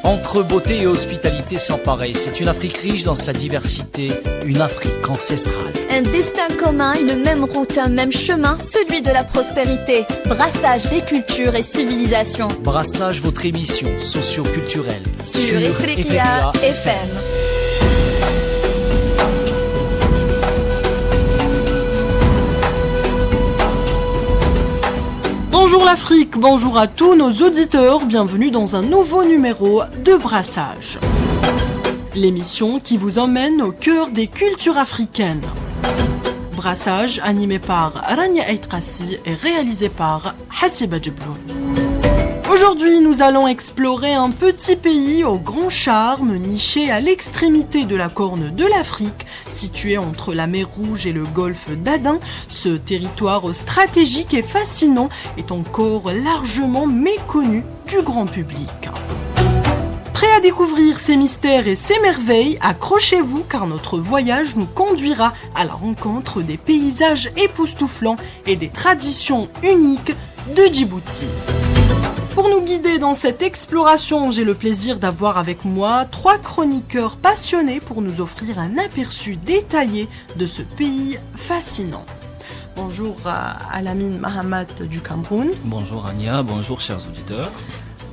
Entre beauté et hospitalité sans pareil, c'est une Afrique riche dans sa diversité, une Afrique ancestrale. Un destin commun, une même route, un même chemin, celui de la prospérité. Brassage des cultures et civilisations. Brassage, votre émission socio-culturelle sur Ifriqiya FM. Bonjour l'Afrique, bonjour à tous nos auditeurs, bienvenue dans un nouveau numéro de Brassage. L'émission qui vous emmène au cœur des cultures africaines. Brassage, animé par Rania Aitrassi et réalisé par Hassiba Djebloun. Aujourd'hui, nous allons explorer un petit pays au grand charme, niché à l'extrémité de la corne de l'Afrique, situé entre la mer Rouge et le golfe d'Aden. Ce territoire stratégique et fascinant est encore largement méconnu du grand public. Prêt à découvrir ces mystères et ces merveilles, accrochez-vous car notre voyage nous conduira à la rencontre des paysages époustouflants et des traditions uniques de Djibouti. Pour nous guider dans cette exploration, j'ai le plaisir d'avoir avec moi 3 chroniqueurs passionnés pour nous offrir un aperçu détaillé de ce pays fascinant. Bonjour à Alamine Mahamat du Cameroun. Bonjour Ania, bonjour chers auditeurs.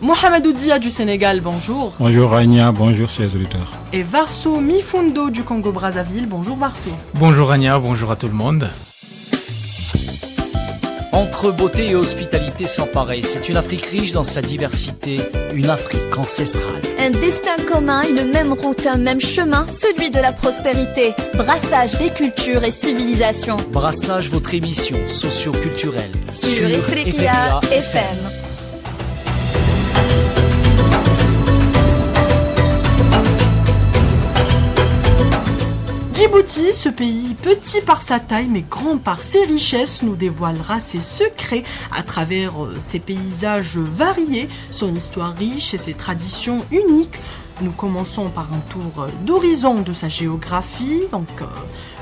Mohamedou Dia du Sénégal, bonjour. Bonjour Ania, bonjour chers auditeurs. Et Varso Mifundo du Congo-Brazzaville, bonjour Varso. Bonjour Ania, bonjour à tout le monde. Entre beauté et hospitalité sans pareil, c'est une Afrique riche dans sa diversité, une Afrique ancestrale. Un destin commun, une même route, un même chemin, celui de la prospérité. Brassage des cultures et civilisations. Brassage, votre émission socio-culturelle sur Ifriqiya FM. Djibouti, ce pays petit par sa taille mais grand par ses richesses, nous dévoilera ses secrets à travers ses paysages variés, son histoire riche et ses traditions uniques. Nous commençons par un tour d'horizon de sa géographie,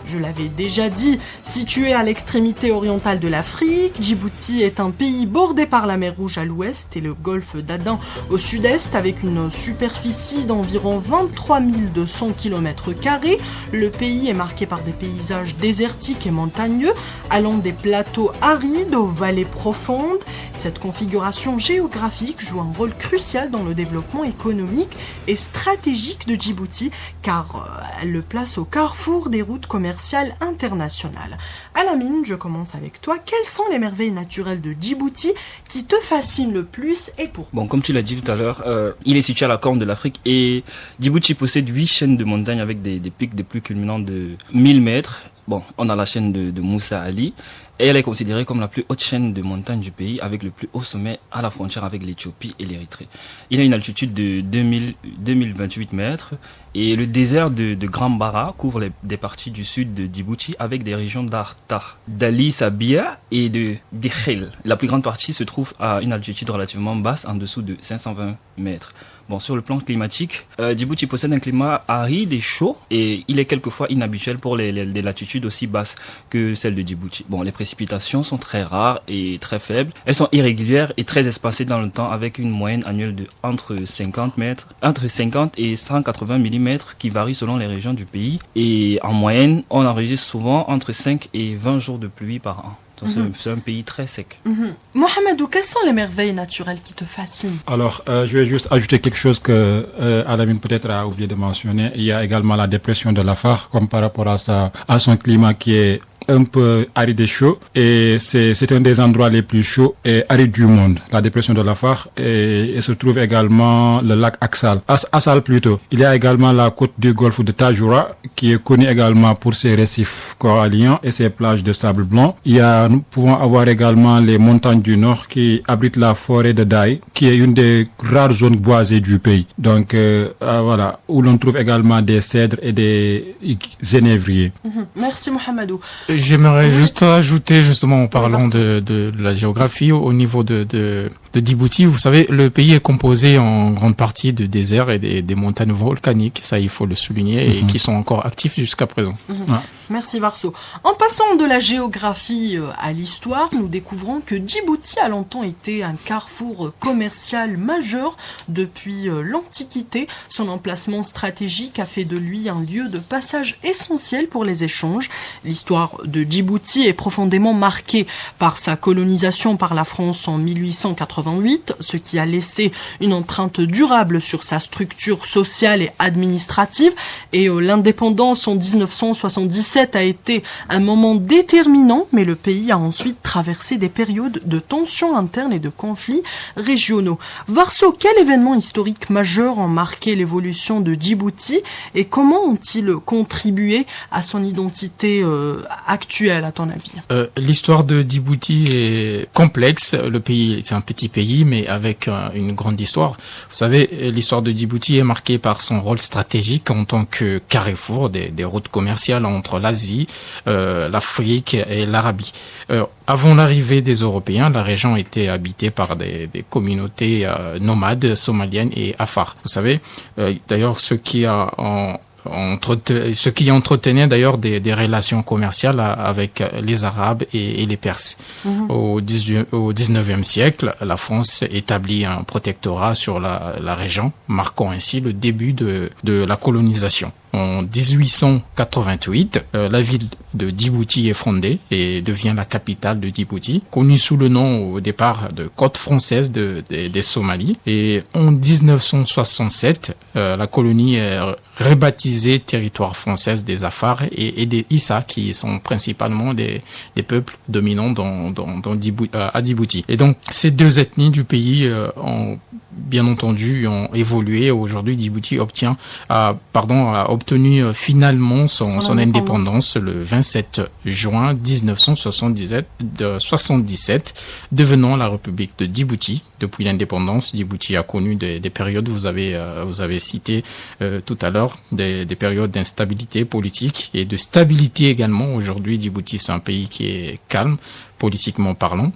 je l'avais déjà dit, situé à l'extrémité orientale de l'Afrique, Djibouti est un pays bordé par la mer Rouge à l'ouest et le golfe d'Aden au sud-est avec une superficie d'environ 23 200 km². Le pays est marqué par des paysages désertiques et montagneux, allant des plateaux arides aux vallées profondes. Cette configuration géographique joue un rôle crucial dans le développement économique et stratégique de Djibouti car elle le place au carrefour des routes commerciales internationales. Alamine, je commence avec toi. Quelles sont les merveilles naturelles de Djibouti qui te fascinent le plus et pourquoi? Bon, comme tu l'as dit tout à l'heure, il est situé à la corne de l'Afrique et Djibouti possède 8 chaînes de montagnes avec des pics des plus culminants de 1000 mètres. Bon, on a la chaîne de Moussa Ali et elle est considérée comme la plus haute chaîne de montagne du pays avec le plus haut sommet à la frontière avec l'Éthiopie et l'Érythrée. Il a une altitude de 2028 mètres et le désert de Grand Bara couvre des parties du sud de Djibouti avec des régions d'Arta, d'Ali Sabia et de Dikhel. La plus grande partie se trouve à une altitude relativement basse en dessous de 520 mètres. Bon, sur le plan climatique, Djibouti possède un climat aride et chaud et il est quelquefois inhabituel pour les latitudes aussi basses que celles de Djibouti. Bon, les précipitations sont très rares et très faibles. Elles sont irrégulières et très espacées dans le temps avec une moyenne annuelle de entre 50 et 180 mm qui varie selon les régions du pays. Et en moyenne, on enregistre souvent entre 5 et 20 jours de pluie par an. C'est un pays très sec. Mohamedou, quelles sont les merveilles naturelles qui te fascinent? Alors, je vais juste ajouter quelque chose que Alamine peut-être a oublié de mentionner. Il y a également la dépression de l'Afar, comme par rapport à son climat qui est un peu aride et chaud, et c'est un des endroits les plus chauds et arides du monde, la dépression de l'Afar, et se trouve également le lac Assal plutôt. Il y a également la côte du golfe de Tajura qui est connue également pour ses récifs coralliens et ses plages de sable blanc. Nous pouvons avoir également les montagnes du nord qui abritent la forêt de Daï, qui est une des rares zones boisées du pays. Donc voilà, où l'on trouve également des cèdres et des genévriers. Merci Mohamedou. J'aimerais juste ajouter, justement, en parlant de la géographie, au niveau de de Djibouti. Vous savez, le pays est composé en grande partie de déserts et des montagnes volcaniques, ça il faut le souligner, et qui sont encore actifs jusqu'à présent. Merci Varso. En passant de la géographie à l'histoire, nous découvrons que Djibouti a longtemps été un carrefour commercial majeur depuis l'Antiquité. Son emplacement stratégique a fait de lui un lieu de passage essentiel pour les échanges. L'histoire de Djibouti est profondément marquée par sa colonisation par la France en 1888, ce qui a laissé une empreinte durable sur sa structure sociale et administrative. Et l'indépendance en 1977 a été un moment déterminant, mais le pays a ensuite traversé des périodes de tensions internes et de conflits régionaux. Varso, quel événement historique majeur ont marqué l'évolution de Djibouti et comment ont-ils contribué à son identité actuelle, à ton avis? L'histoire de Djibouti est complexe. Le pays, c'est un petit pays, mais avec une grande histoire. Vous savez, l'histoire de Djibouti est marquée par son rôle stratégique en tant que carrefour des routes commerciales entre l'Asie, l'Afrique et l'Arabie. Avant l'arrivée des Européens, la région était habitée par des communautés nomades somaliennes et afars. Vous savez, d'ailleurs, ce qui entretenait d'ailleurs des relations commerciales avec les Arabes et les Perses. Au 19e siècle, la France établit un protectorat sur la région, marquant ainsi le début de la colonisation. En 1888, la ville de Djibouti est fondée et devient la capitale de Djibouti, connue sous le nom au départ de côte française des Somalies. Et en 1967, la colonie est rebaptisée territoire français des Afars et des Issa, qui sont principalement des peuples dominants à Djibouti. Et donc, ces deux ethnies du pays ont bien entendu ont évolué. Aujourd'hui, Djibouti a obtenu finalement son indépendance le 27 juin 1977, devenant la République de Djibouti. Depuis l'indépendance, Djibouti a connu des périodes, vous avez cité tout à l'heure, des périodes d'instabilité politique et de stabilité également. Aujourd'hui, Djibouti, c'est un pays qui est calme, politiquement parlant,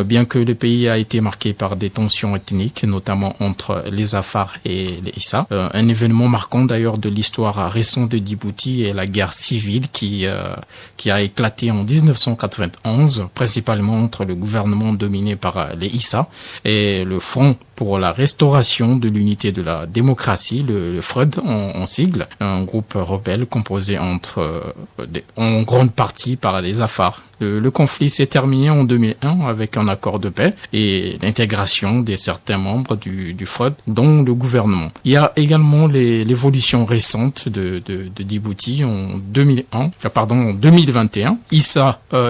bien que le pays a été marqué par des tensions ethniques, notamment entre les Afars et les Issa. Un événement marquant d'ailleurs de l'histoire récente de Djibouti est la guerre civile qui a éclaté en 1991, principalement entre le gouvernement dominé par les Issa et le Front pour la restauration de l'unité de la démocratie, le FRED en sigle, un groupe rebelle composé en grande partie par les Afars. Le conflit s'est terminé en 2001 avec un accord de paix et l'intégration de certains membres du FRED, dont le gouvernement. Il y a également l'évolution récente de Djibouti en 2021.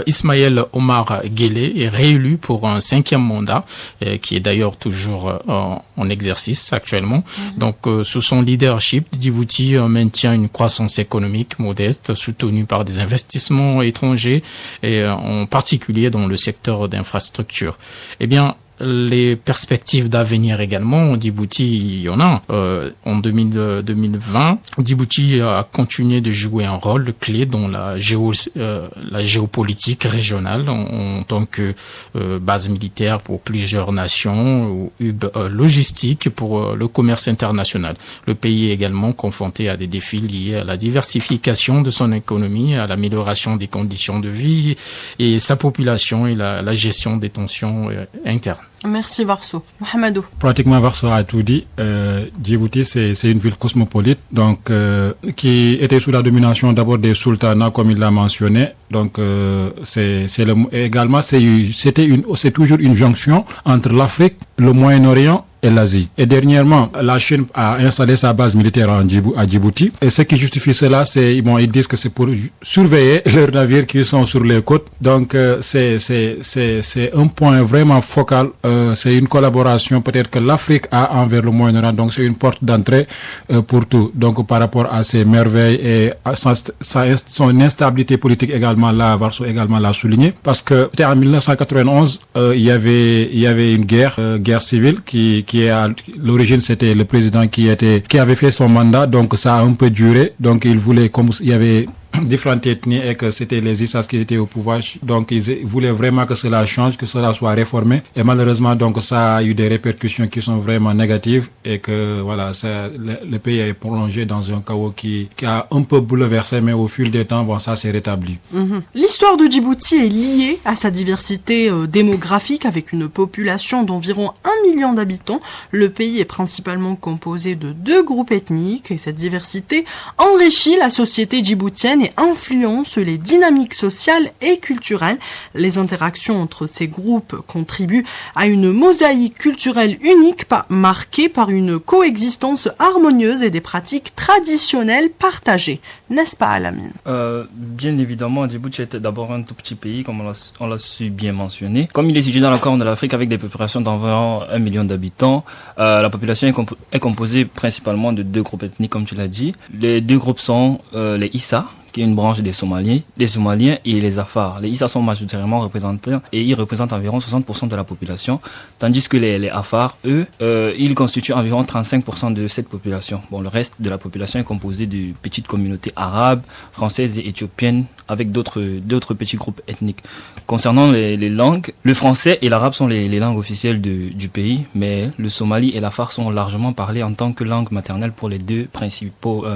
Ismaël Omar Guelleh est réélu pour un 5e mandat, qui est d'ailleurs toujours en exercice actuellement. Donc, sous son leadership, Djibouti maintient une croissance économique modeste, soutenue par des investissements étrangers et en particulier dans le secteur d'infrastructure. Eh bien, les perspectives d'avenir également, en Djibouti, il y en a. En 2020, Djibouti a continué de jouer un rôle clé dans la géopolitique régionale en tant que base militaire pour plusieurs nations ou hub logistique pour le commerce international. Le pays est également confronté à des défis liés à la diversification de son économie, à l'amélioration des conditions de vie et sa population et la gestion des tensions internes. Merci Varso. Mohamedou. Pratiquement Varso a tout dit. Djibouti, c'est une ville cosmopolite, donc qui était sous la domination d'abord des sultanats, comme il l'a mentionné. Donc c'est toujours une jonction entre l'Afrique, le Moyen-Orient et l'Asie. Et dernièrement, la Chine a installé sa base militaire à Djibouti. Et ce qui justifie cela, ils disent que c'est pour surveiller leurs navires qui sont sur les côtes. Donc, c'est un point vraiment focal. C'est une collaboration peut-être que l'Afrique a envers le Moyen-Orient. Donc, c'est une porte d'entrée pour tout. Donc, par rapport à ces merveilles et à son instabilité politique également, là, Varso également l'a souligné. Parce que c'était en 1991, il y avait une guerre civile qui à l'origine, c'était le président qui avait fait son mandat, donc ça a un peu duré. Donc il voulait, comme il y avait différentes ethnies et que c'était les Issas qui étaient au pouvoir. Donc ils voulaient vraiment que cela change, que cela soit réformé. Et malheureusement, donc ça a eu des répercussions qui sont vraiment négatives et que voilà, le pays est plongé dans un chaos qui a un peu bouleversé, mais au fil du temps, bon, ça s'est rétabli. L'histoire de Djibouti est liée à sa diversité démographique avec une population d'environ 1 million d'habitants. Le pays est principalement composé de 2 groupes ethniques et cette diversité enrichit la société djiboutienne et influence les dynamiques sociales et culturelles. Les interactions entre ces groupes contribuent à une mosaïque culturelle unique marquée par une coexistence harmonieuse et des pratiques traditionnelles partagées. N'est-ce pas, Alamine? Bien évidemment, Djibouti était d'abord un tout petit pays, comme on l'a su bien mentionner. Comme il est situé dans la Corne de l'Afrique avec des populations d'environ 1 million d'habitants, la population est composée principalement de 2 groupes ethniques, comme tu l'as dit. Les 2 groupes sont les Issa, qui est une branche des Somaliens et les Afars. Les Issa sont majoritairement représentés et ils représentent environ 60% de la population, tandis que les Afars, eux, ils constituent environ 35% de cette population. Bon, le reste de la population est composé de petites communautés arabes, françaises et éthiopiennes, avec d'autres petits groupes ethniques. Concernant les langues, le français et l'arabe sont les langues officielles du pays, mais le somali et l'afar sont largement parlés en tant que langue maternelle pour les 2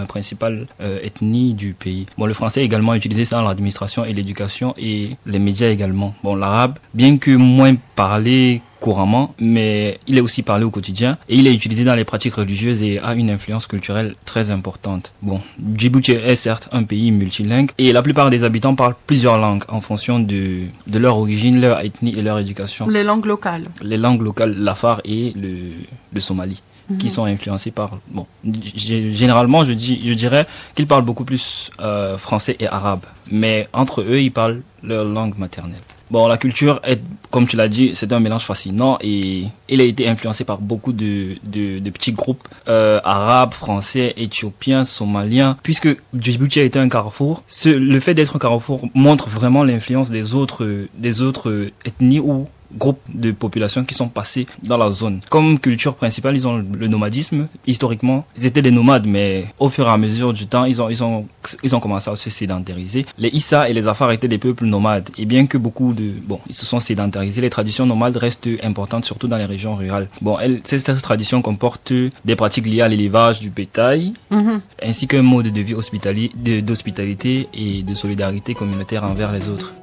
principales ethnies du pays. Bon, le français est également utilisé dans l'administration et l'éducation et les médias également. Bon, l'arabe, bien que moins parlé couramment, mais il est aussi parlé au quotidien et il est utilisé dans les pratiques religieuses et a une influence culturelle très importante. Bon, Djibouti est certes un pays multilingue et la plupart des habitants parlent plusieurs langues en fonction de leur origine, leur ethnie et leur éducation. Les langues locales. Les langues locales, l'afar et le somali, qui sont influencés par... Bon, généralement, je dirais qu'ils parlent beaucoup plus français et arabe, mais entre eux, ils parlent leur langue maternelle. Bon, la culture est, comme tu l'as dit, c'est un mélange fascinant et il a été influencé par beaucoup de petits groupes arabes, français, éthiopiens, somaliens. Puisque Djibouti a été un carrefour, le fait d'être un carrefour montre vraiment l'influence des autres ethnies ou groupes de population qui sont passés dans la zone. Comme culture principale, ils ont le nomadisme. Historiquement, ils étaient des nomades, mais au fur et à mesure du temps, ils ont commencé à se sédentariser. Les Issa et les Afars étaient des peuples nomades. Et bien que ils se sont sédentarisés, les traditions nomades restent importantes, surtout dans les régions rurales. Bon, cette tradition comporte des pratiques liées à l'élevage du bétail, ainsi qu'un mode de vie d'hospitalité et de solidarité communautaire envers les autres.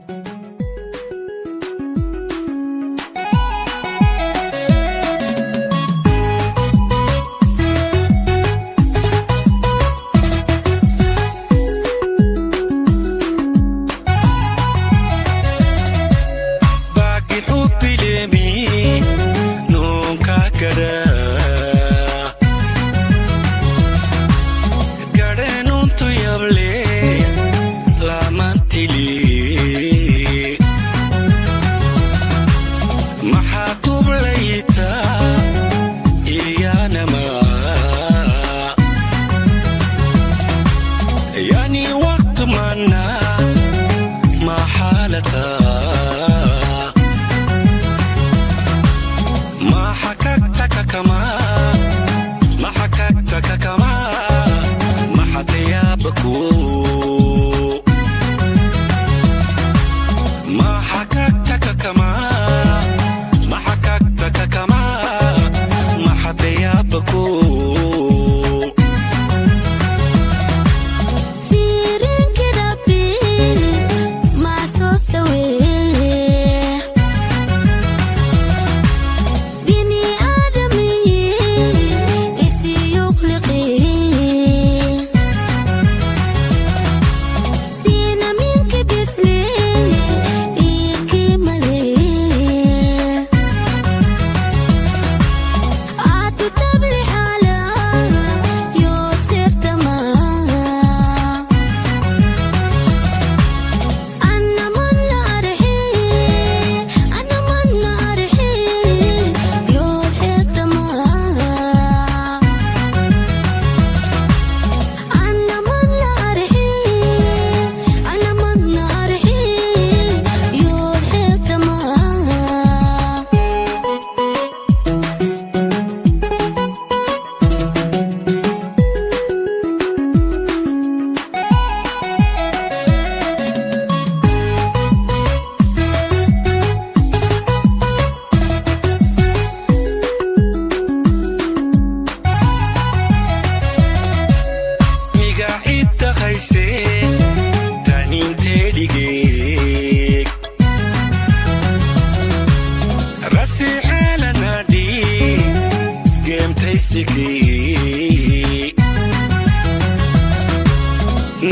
siki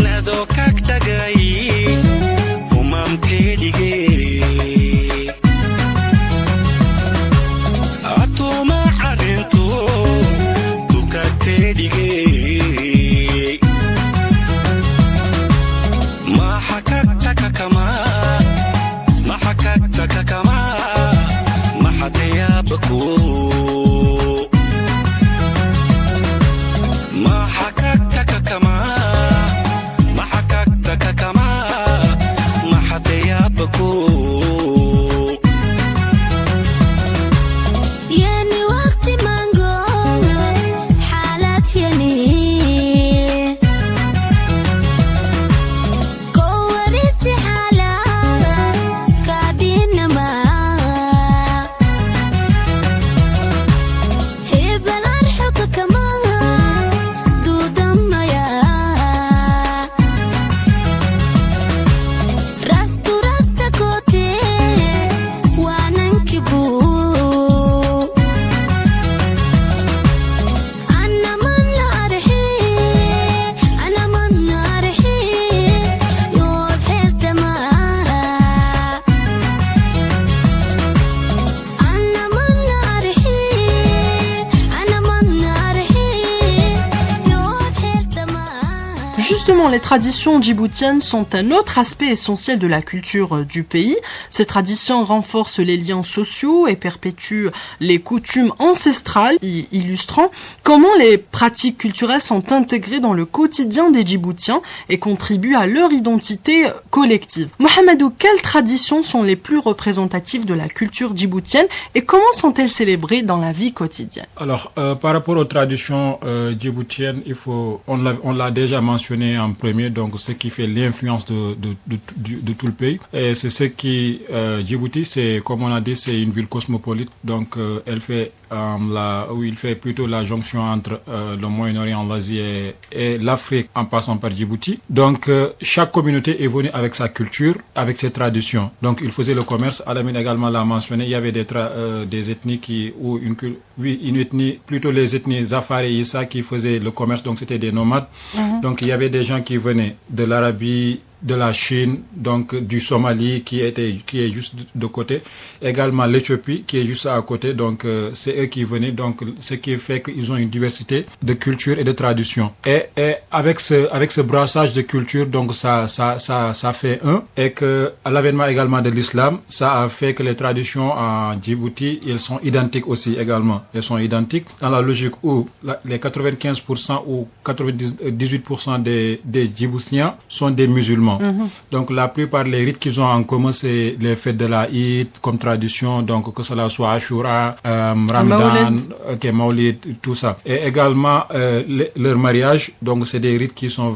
nado kak dagai umam tedige atuma arinto tukak tedige ma hakaktaka kama ma hakaktaka kama ma hadaya baku Justement, les traditions djiboutiennes sont un autre aspect essentiel de la culture du pays. Ces traditions renforcent les liens sociaux et perpétuent les coutumes ancestrales, illustrant comment les pratiques culturelles sont intégrées dans le quotidien des Djiboutiens et contribuent à leur identité collective. Mohamedou, quelles traditions sont les plus représentatives de la culture djiboutienne et comment sont-elles célébrées dans la vie quotidienne? Alors, par rapport aux traditions djiboutiennes, on l'a déjà mentionné en premier, donc ce qui fait l'influence de tout le pays. Et c'est ce qui, Djibouti, c'est, comme on a dit, c'est une ville cosmopolite, donc il fait plutôt la jonction entre le Moyen-Orient, l'Asie et l'Afrique en passant par Djibouti. Donc chaque communauté est venue avec sa culture, avec ses traditions. Donc il faisait le commerce. Alamine également l'a mentionné, il y avait des ethnies une ethnie, plutôt les ethnies Zafar et Issa qui faisaient le commerce, donc c'était des nomades. Donc il y avait des gens qui venaient de l'Arabie, de la Chine, donc du Somalie qui est juste de côté, également l'Éthiopie qui est juste à côté, donc c'est eux qui venaient, donc ce qui fait qu'ils ont une diversité de culture et de traditions. Et avec ce brassage de culture, donc ça fait un, et que à l'avènement également de l'islam, ça a fait que les traditions en Djibouti, elles sont identiques aussi également. Elles sont identiques dans la logique où les 95% ou 98% des Djiboutiens sont des musulmans. Donc la plupart des rites qu'ils ont en commun, c'est les fêtes de la Eid comme tradition, donc que cela soit Ashura, Ramadan, Maulid, tout ça. Et également leur mariage, donc c'est des rites qui sont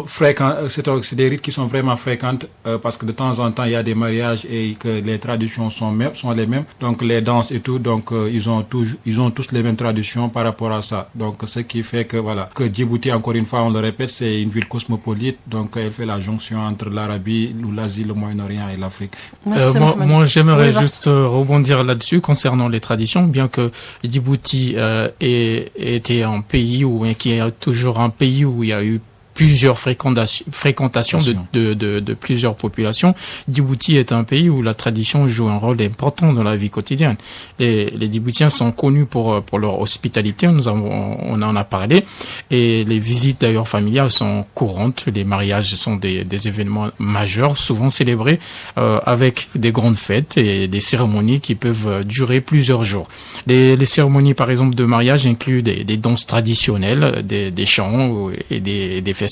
fréquents, c'est des rites qui sont vraiment fréquentes parce que de temps en temps il y a des mariages et que les traditions sont les mêmes. Donc les danses et tout, donc ils ont tous les mêmes traditions par rapport à ça. Donc ce qui fait que voilà, que Djibouti, encore une fois on le répète, c'est une ville cosmopolite, donc elle fait la jonction entre l'Arabie, l'Asie, le Moyen-Orient et l'Afrique. Moi j'aimerais juste rebondir là-dessus concernant les traditions, bien que Djibouti ait été un pays qui est toujours un pays où il y a eu plusieurs fréquentations de plusieurs populations. Djibouti est un pays où la tradition joue un rôle important dans la vie quotidienne. Les Djiboutiens sont connus pour leur hospitalité, on en a parlé, et les visites d'ailleurs familiales sont courantes. Les mariages sont des événements majeurs, souvent célébrés avec des grandes fêtes et des cérémonies qui peuvent durer plusieurs jours. Les cérémonies par exemple de mariage incluent des danses traditionnelles, des chants et des festins.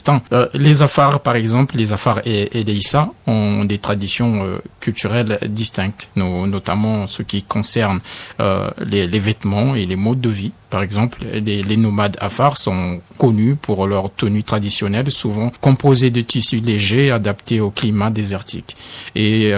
Les Afars, par exemple, les Afars et les Issa ont des traditions culturelles distinctes, notamment ce qui concerne les vêtements et les modes de vie. Par exemple, les nomades Afars sont connus pour leur tenue traditionnelle, souvent composée de tissus légers adaptés au climat désertique. Et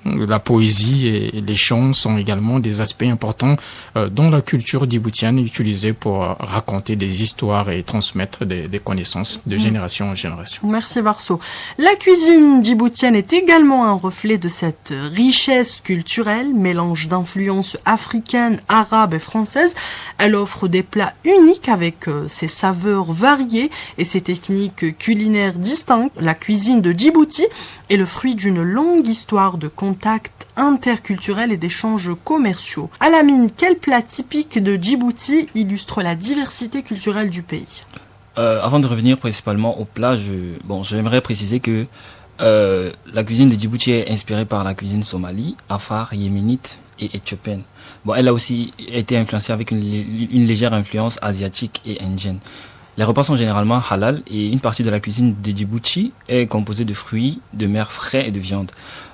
la poésie et les chants sont également des aspects importants dans la culture djiboutienne, utilisés pour raconter des histoires et transmettre des connaissances de génération en génération. Merci Varso. La cuisine djiboutienne est également un reflet de cette richesse culturelle, mélange d'influences africaines, arabes et françaises. Elle offre connaître des plats uniques avec ses saveurs variées et ses techniques culinaires distinctes. La cuisine de Djibouti est le fruit d'une longue histoire de contacts interculturels et d'échanges commerciaux. Alamine, quel plat typique de Djibouti illustre la diversité culturelle du pays? Avant de revenir principalement au plat, j'aimerais préciser que la cuisine de Djibouti est inspirée par la cuisine somalie, afar, yéménite et éthiopienne. Bon, elle a aussi été influencée avec une légère influence asiatique et indienne. Les repas sont généralement halal et une partie de la cuisine de Djibouti est composée de fruits de mer frais et de viande.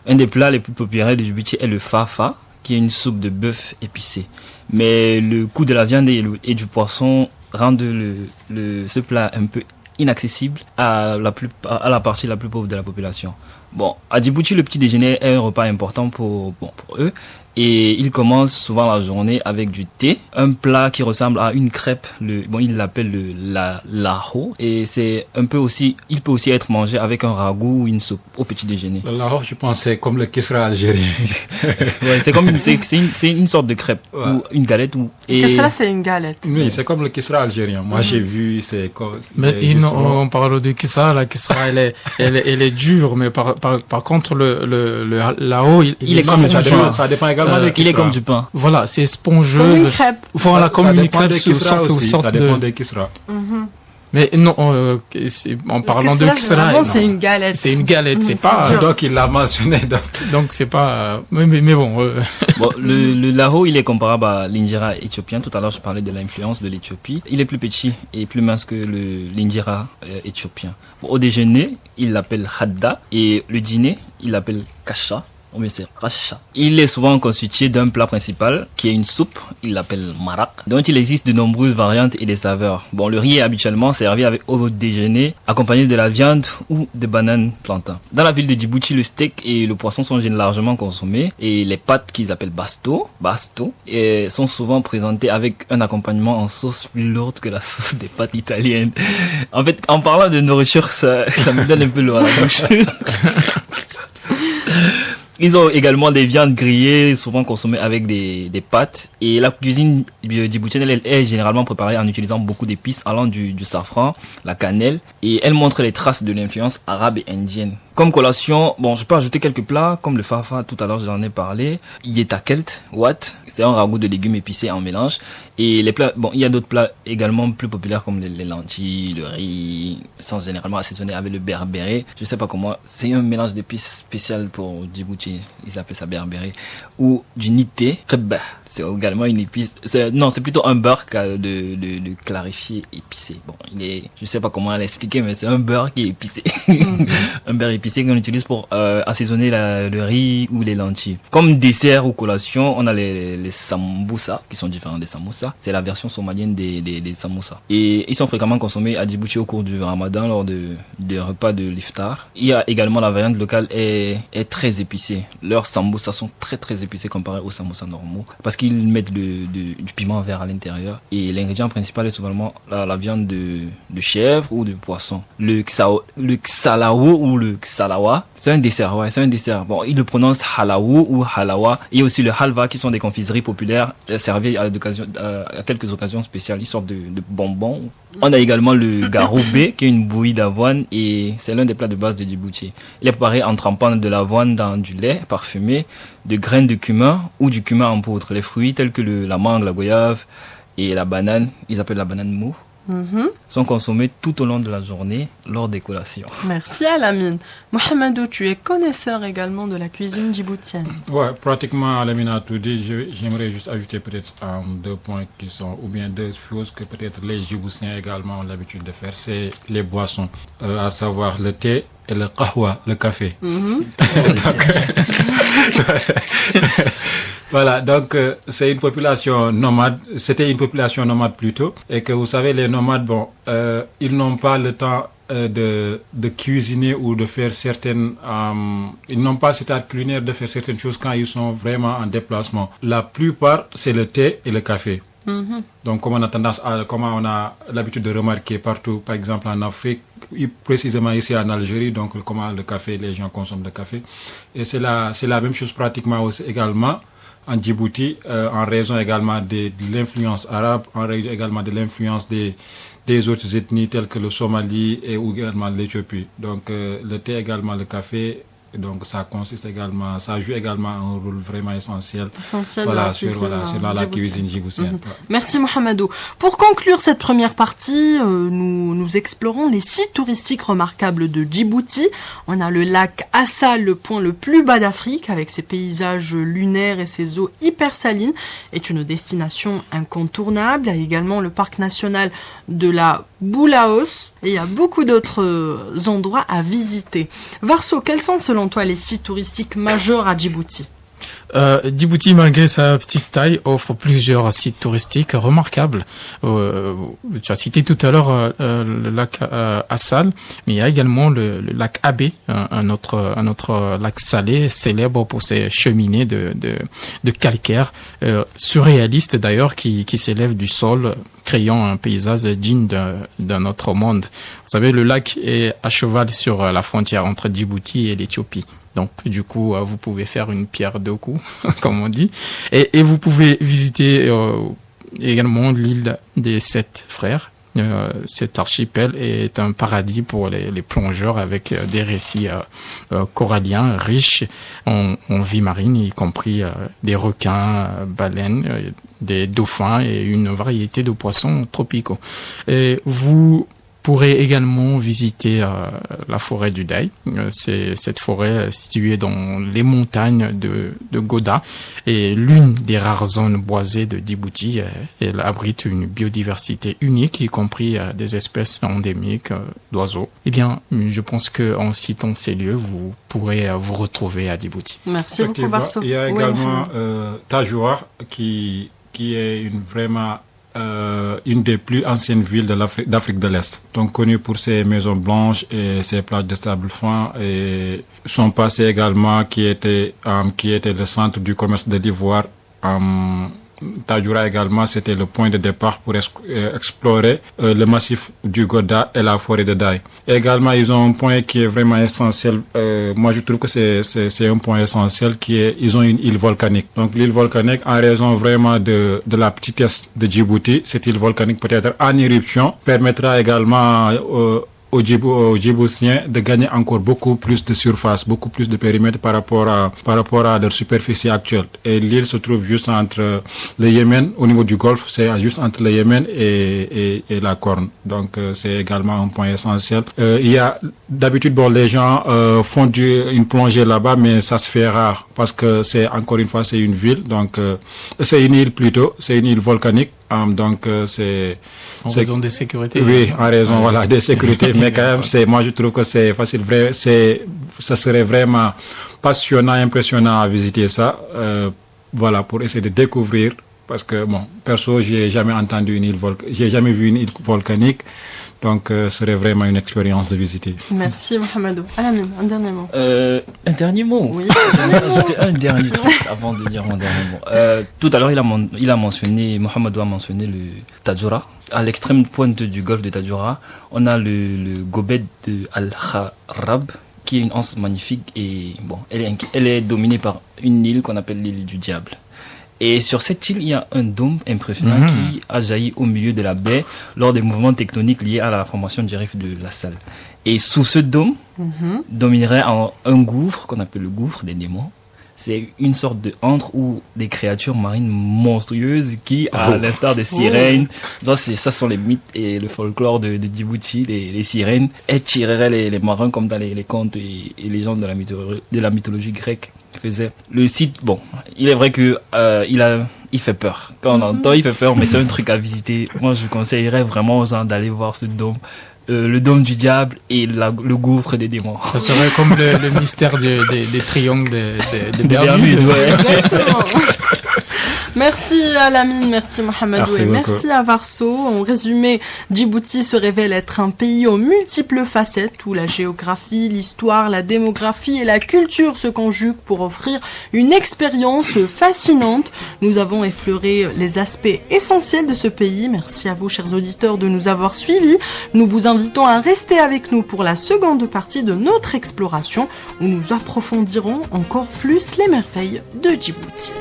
Un des plats les plus populaires de Djibouti est le fafa, qui est une soupe de bœuf épicée. Mais le goût de la viande et du poisson rendent ce plat un peu inaccessible à la partie la plus pauvre de la population. Bon, à Djibouti, le petit déjeuner est un repas important pour eux. Et ils commencent souvent la journée avec du thé, un plat qui ressemble à une crêpe, ils l'appellent le laho, et il peut aussi être mangé avec un ragoût ou une soupe au petit déjeuner. Le laho, je pense, c'est comme le kisra algérien. Ouais, c'est une sorte de crêpe, ouais. Ou une galette. Kisra, c'est une galette. Oui, c'est comme le kisra algérien. Moi, j'ai vu, c'est comme... Mais on parle de kisra, la kisra, elle est dure, mais par contre, le laho, il est comme ça dépend également. Il est comme du pain. Voilà, c'est spongieux. Comme une crêpe. Voilà, comme une crêpe. Ça dépend des kisra. Mais non, en parlant de kisra, c'est une galette. C'est une galette, c'est pas. Donc il l'a mentionné. Donc c'est pas. Mais bon. Bon, le laho, il est comparable à l'injera éthiopien. Tout à l'heure, je parlais de l'influence de l'Éthiopie. Il est plus petit et plus mince que l'injera éthiopien. Bon, au déjeuner, il l'appelle hadda et le dîner, il l'appelle kasha. Mais c'est racha. Il est souvent constitué d'un plat principal qui est une soupe, il l'appelle marak, dont il existe de nombreuses variantes et des saveurs. Bon, le riz est habituellement servi au déjeuner, accompagné de la viande ou de bananes plantains. Dans la ville de Djibouti, le steak et le poisson sont largement consommés et les pâtes qu'ils appellent basto, sont souvent présentées avec un accompagnement en sauce plus lourde que la sauce des pâtes italiennes. En fait, en parlant de nourriture, ça me donne un peu l'eau à la bouche. Ils ont également des viandes grillées, souvent consommées avec des pâtes. Et la cuisine djiboutienne, elle est généralement préparée en utilisant beaucoup d'épices allant du safran, la cannelle. Et elle montre les traces de l'influence arabe et indienne. Comme collation, je peux ajouter quelques plats, comme le fafa, tout à l'heure j'en ai parlé. Yetakelt, c'est un ragoût de légumes épicés en mélange. Et les plats, il y a d'autres plats également plus populaires comme les lentilles, le riz, sont généralement assaisonnés avec le berbéré. Je sais pas comment, c'est un mélange d'épices spécial pour Djibouti, ils appellent ça berbéré. Ou du nité, c'est également une épice, c'est plutôt un beurre de clarifié épicé. Je sais pas comment l'expliquer, mais c'est un beurre qui est épicé. Un beurre épicé qu'on utilise pour assaisonner le riz ou les lentilles. Comme dessert ou collation, on a les samoussas, qui sont différents des samoussas. C'est la version somalienne des samoussas. Et ils sont fréquemment consommés à Djibouti au cours du Ramadan lors des repas de l'iftar. Il y a également la variante locale est très épicée. Leurs samoussas sont très très épicés comparés aux samoussas normaux parce qu'ils mettent du piment vert à l'intérieur. Et l'ingrédient principal est souvent la viande de chèvre ou de poisson. Le xalao ou le xalawa, c'est un dessert. Bon, ils le prononcent halaou ou halawa. Il y a aussi le halva qui sont des confiseries populaires servies à quelques occasions spéciales, une sorte de bonbons. On a également le garoubé qui est une bouillie d'avoine et c'est l'un des plats de base de Djibouti. Il est préparé en trempant de l'avoine dans du lait parfumé, de graines de cumin ou du cumin en poudre. Les fruits tels que la mangue, la goyave et la banane, ils appellent la banane mou, sont consommés tout au long de la journée lors des collations. Merci Alamine. Mohamedou, tu es connaisseur également de la cuisine djiboutienne. Ouais, pratiquement Alamine a tout dit. J'aimerais juste ajouter peut-être deux points ou bien deux choses que peut-être les Djiboutiens également ont l'habitude de faire. C'est les boissons, à savoir le thé et le qahwa, le café. Voilà, donc c'est une population nomade, c'était une population nomade plutôt, et que vous savez, les nomades, ils n'ont pas le temps de cuisiner ou de faire certaines, ils n'ont pas cet art culinaire de faire certaines choses quand ils sont vraiment en déplacement. La plupart, c'est le thé et le café. Donc, comme on a l'habitude de remarquer partout, par exemple en Afrique, précisément ici en Algérie, donc comment le café, les gens consomment le café. Et c'est la même chose pratiquement aussi également en Djibouti, en raison également de l'influence arabe, en raison également de l'influence des autres ethnies telles que le Somalie et ou également l'Éthiopie. Donc le thé également, le café, donc ça joue également un rôle vraiment essentiel, dans la cuisine djiboutienne. Merci Mohamedou. Pour conclure cette première partie, nous explorons les sites touristiques remarquables de Djibouti. On a le lac Assal, le point le plus bas d'Afrique, avec ses paysages lunaires et ses eaux hyper salines, est une destination incontournable. Il y a également le parc national de la Boulaos, et il y a beaucoup d'autres endroits à visiter. Varso, quels sont selon toi les sites touristiques majeurs à Djibouti? Djibouti, malgré sa petite taille, offre plusieurs sites touristiques remarquables. Tu as cité tout à l'heure le lac Assal, mais il y a également le lac Abbé, un autre lac salé, célèbre pour ses cheminées de calcaire, surréaliste d'ailleurs, qui s'élève du sol, créant un paysage digne d'un autre monde. Vous savez, le lac est à cheval sur la frontière entre Djibouti et l'Éthiopie. Donc, du coup, vous pouvez faire une pierre deux coups, comme on dit. Et vous pouvez visiter également l'île des 7 frères. Cet archipel est un paradis pour les plongeurs, avec des récits coralliens riches en vie marine, y compris des requins, baleines, des dauphins et une variété de poissons tropicaux. Et vous pourrez également visiter la forêt du Daï. C'est cette forêt située dans les montagnes de Goda et l'une des rares zones boisées de Djibouti. Elle abrite une biodiversité unique, y compris des espèces endémiques d'oiseaux. Eh bien, je pense qu'en citant ces lieux, vous pourrez vous retrouver à Djibouti. Merci beaucoup, Varso. Il y a également Tadjoura qui est une des plus anciennes villes d'Afrique de l'Est, donc connue pour ses maisons blanches et ses plages de sable fin, et son passé également qui était le centre du commerce de l'ivoire. Tadjoura également, c'était le point de départ pour explorer le massif du Goda et la forêt de Daï. Également, ils ont un point qui est vraiment essentiel. Moi, je trouve que c'est un point essentiel ils ont une île volcanique. Donc, l'île volcanique, en raison vraiment de la petitesse de Djibouti, cette île volcanique peut-être en éruption, permettra également aux Djiboutiens de gagner encore beaucoup plus de surface, beaucoup plus de périmètre par rapport à leur superficie actuelle. Et l'île se trouve juste entre le Yémen, au niveau du Golfe, c'est juste entre le Yémen et la Corne. Donc c'est également un point essentiel. Il y a d'habitude, les gens font une plongée là-bas, mais ça se fait rare parce que encore une fois, c'est une ville, donc c'est une île plutôt, c'est une île volcanique. Donc c'est en raison des sécurités. Oui, en raison des sécurités. Mais quand même, moi je trouve que c'est facile. Ça serait vraiment passionnant, impressionnant à visiter ça. Pour essayer de découvrir. Parce que perso, j'ai jamais vu une île volcanique. Donc, ce serait vraiment une expérience de visiter. Merci, Mohamedou. Alamine, un dernier mot. Un dernier mot. Oui. J'ajoutais un dernier truc avant de dire mon dernier mot. Tout à l'heure, Mohamedou a mentionné le Tadjoura. À l'extrême pointe du golfe de Tadjoura, on a le gobet de Al-Kharab, qui est une anse magnifique et elle est dominée par une île qu'on appelle l'île du Diable. Et sur cette île, il y a un dôme impressionnant qui a jailli au milieu de la baie lors des mouvements tectoniques liés à la formation du rift de Assal. Et sous ce dôme, dominerait un gouffre qu'on appelle le gouffre des démons. C'est une sorte de antre où des créatures marines monstrueuses qui, à l'instar des sirènes, ça sont les mythes et le folklore de Djibouti, les sirènes, elles tireraient les marins comme dans les contes et légendes de la mythologie grecque. Le site, il est vrai que il fait peur. Quand on entend, il fait peur, mais c'est un truc à visiter. Moi, je conseillerais vraiment aux gens d'aller voir ce dôme. Le dôme du diable et le gouffre des démons. Ça serait comme le mystère des triangles de Bermude. Ouais. Exactement. Merci à Lamine, merci Mohamedou et merci à Varso. En résumé, Djibouti se révèle être un pays aux multiples facettes où la géographie, l'histoire, la démographie et la culture se conjuguent pour offrir une expérience fascinante. Nous avons effleuré les aspects essentiels de ce pays. Merci à vous, chers auditeurs, de nous avoir suivis. Nous vous invitons à rester avec nous pour la seconde partie de notre exploration où nous approfondirons encore plus les merveilles de Djibouti.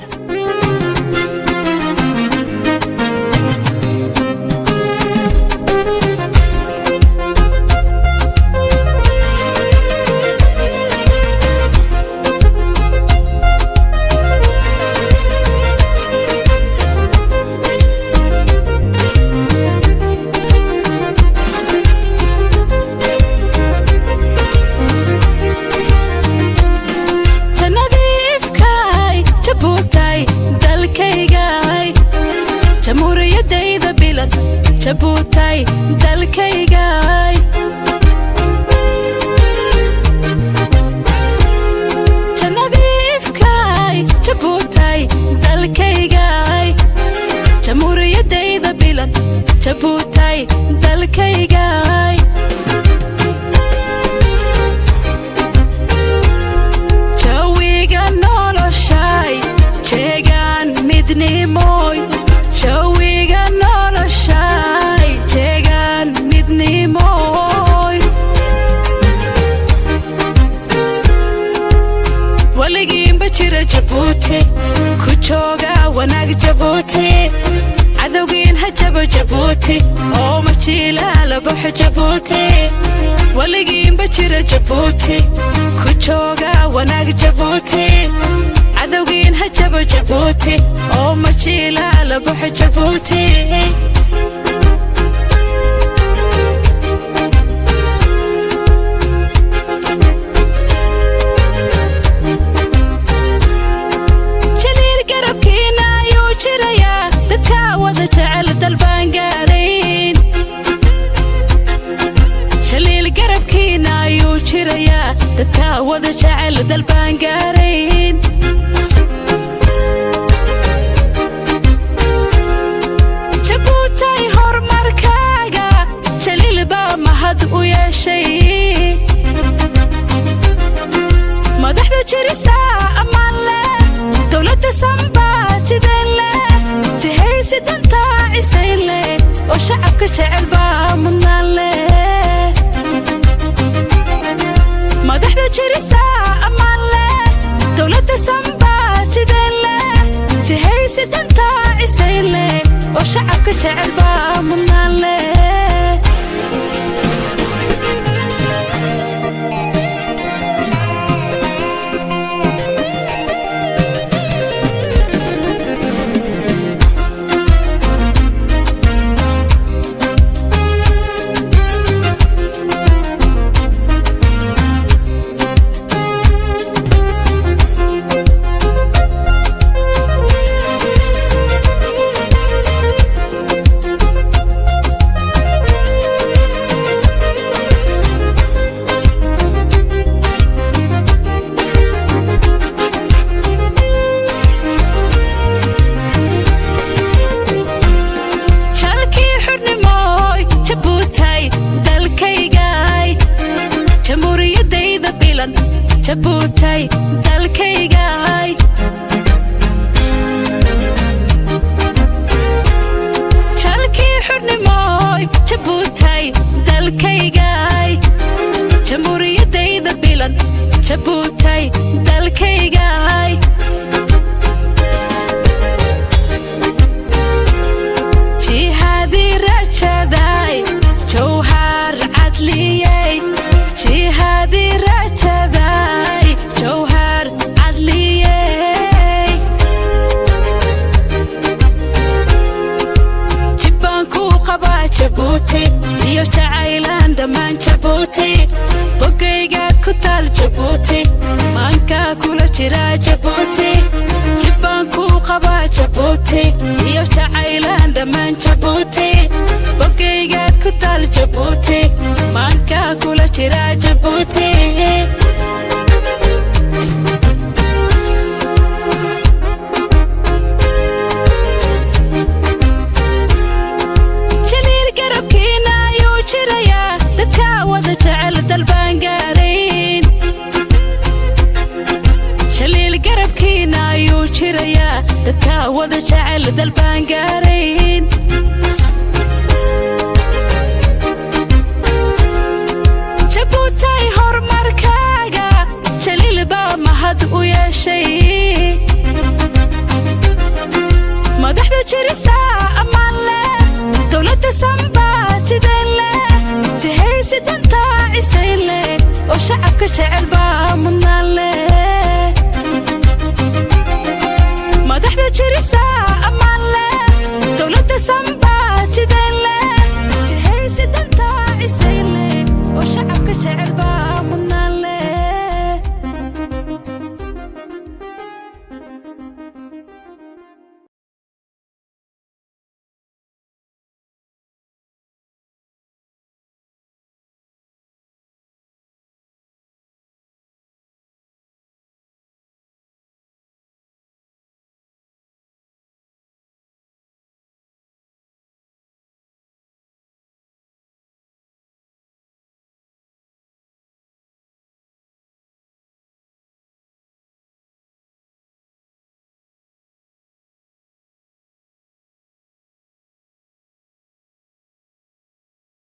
jamhuuriyadayda bilan jabuutay dalkaygay janadiifkay jabuutay dalkaygay jamhuuriyadayda bilan jabuutay dalkaygay jawiga noloshay jeegaan midnimoy jawiga noloshay jeegaan midnimoy waligiinba jira jabuuti ku jooga wanaag jabuuti cadowgiin ha jabo jabuuti oo marjiilaa la baxo jabuuti waligiinba jira jabuuti ku jooga wanaag jabuuti cadowgiin ha jabo jabuuti oo marjiilaa la baxo jabuuti jaliil garabkiina ayuu jirayaa dadka wada jecel dalbaan gaarayn jaliil garabkiina ayuu jirayaa dadka wada jecel dalbaan gaarayn jabuutay horumarkaaga jaliil baa mahad u yeeshay madaxda jirisaa ammaan leh dowladda sambaa jidayn leh jihaysi dantaa cisayn leh oo shacabka jecel baa mudnaan leh madaxda jirisaa ammaan leh dowladda sambaa jidayn leh jihaysi dantaa cisayn leh oo shacabka jecel baa mudnaan leh jabuutay dalkaygay jalkii xurnimooy jabuutay dalkaygay jamhuuriyadayda bilan jabuutay dalkaygay jihaadii rajaday jawhar cadliyey jihaadii rajaday jawhar cadliyey jibbaan kuu qabaa jabuuti iyo jacaylaan dhammaan jabuuti bogaygaad ku taal jabuuti maankaa kula jiraa jabuuti jibbaan kuu qabaa jabuuti iyo jacaylaan dhammaan jabuuti bogaygaad ku taal jabuuti maankaa kula jiraa jabuuti jaliil garabkiina ayuu jirayaa dadka wada jecel dalbaan gaarayn jaliil garabkiina ayuu jirayaa dadka wada jecel dalbaan gaarayn jabuutay horumarkaaga jaliil baa mahad u yeeshay madaxda jirisaa ammaan leh dowladda sambaa jidayn leh jihaysi dantaa cisayn leh oo shacabka jecel